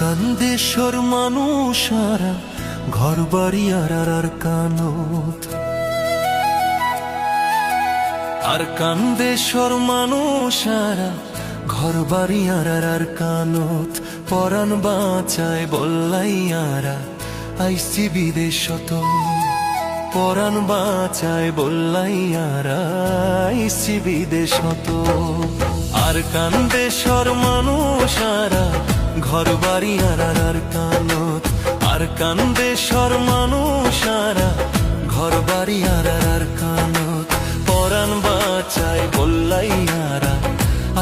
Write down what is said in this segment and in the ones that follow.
কান্দেশ্বর মানুষারা ঘর বাড়ি আর কানত, আর কান্দেশ্বর মানুষারা ঘর বাড়ি আর কানত, পরাণ বাঁচায় বল্লাইয়ারা আইসি বিদেশত, পরাণ বাঁচায় বল্লাইয়ারা আইসি বিদেশত। আর কান্দেশ্বর মানুষারা ঘর বাড়ি আর কানত, আর কান্দেশ্বর মানুষারা ঘর বাড়ি আর কানত, পরাণ বাঁচায় বল্লাইয়ারা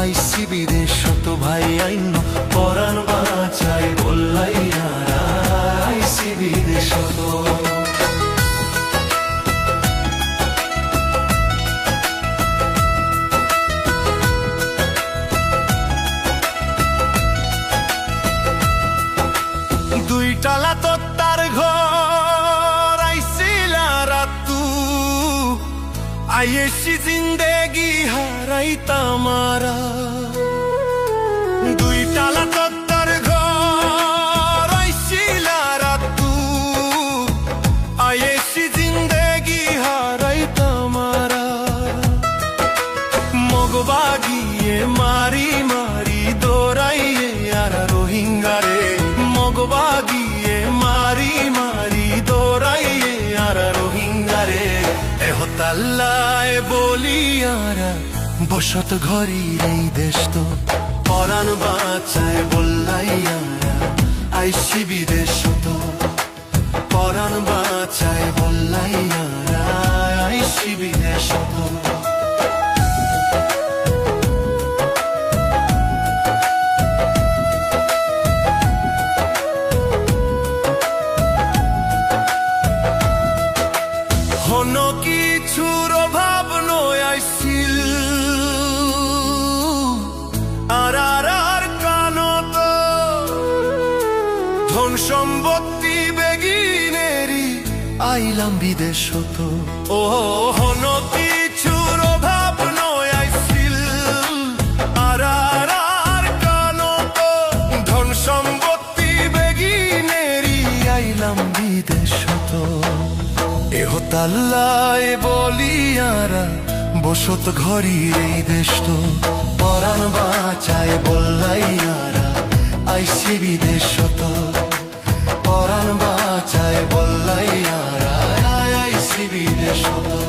আইসি বিদেশত। ভাই আইন পরাণ বাঁচায় বল্লাইয়ারা আইসি বিদেশত। দুই টালা তোর ঘর আইসিলা রাতু, আইসি জিন্দেগি হারাইতা মারা। দুই টালা তোর ঘর আইসিলা রাতু, আইসি জিন্দেগি হারাইতা মারা। মগবাগিয়ে মারি মারি দৌড়াইয়ে আর রোহিঙ্গারে, মগবাগিয়ে মারি মারি দৌড়াইয়ে আর রোহিঙ্গারে। এহতাল্লায় বলিয়ারা বসত ঘরের এই দেশ তো, পরাণ বাঁচায় বল্লাইয়ারা আইসি বিদেশ তো, পরাণ বাঁচায় বল্লাইয়ারা আইসি বিদেশ তো। হনো কিছুর অভাব নয় আইসিল আর কানত, ধন সম্পত্তি বেগিনেরি আইলাম বিদেশ তো। ও হনো কিছুর অভাব নয় আইসিল আর কানত, ধন সম্পত্তি বেগিনেরি আইলাম বিদেশ তো। এহতাল্লায় বলিয়ারা বসত ঘরের এই দেশ তো, পরাণ বাঁচায় বল্লাইয়ারা আইসি বিদেশ তো, পরাণ বাঁচায় বল্লাইয়ারা আইসি বিদেশ তো।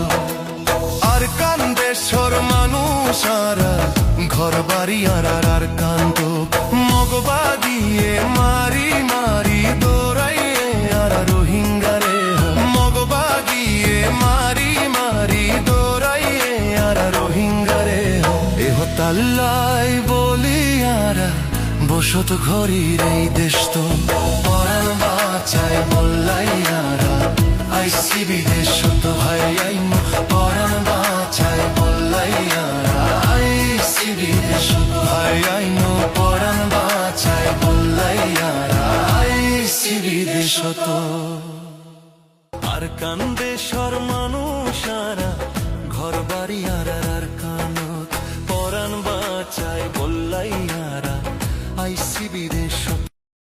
আর কান্দেশ্বর মানুষারা ঘর বাড়ি আর কান্ত, মগবাগিয়ে মারি মারি দৌড়াইয়ে আর রোহিঙ্গারে, মগবাগিয়ে মারি মারি দৌড়াইয়ে আর রোহিঙ্গারে। এহতাল্লায় বলিয়ারা বসত ঘরের এই দেশ তো, পরাণ বাঁচায় বল্লাইয়ারা আইসি বিদেশ তো। ভাই আইন পরাণ বাঁচায় বল্লাইয়ারা আইসি বিদেশ তো, ভাই আইন পরাণ বাঁচায় বল্লাইয়ারা আইসি বিদেশ তো। আর কান্দেশ্বর মানুষারা ঘর বাড়ি আর কানত, পরাণ বাঁচায় বল্লাইয়ারা আইসি বিদেশ।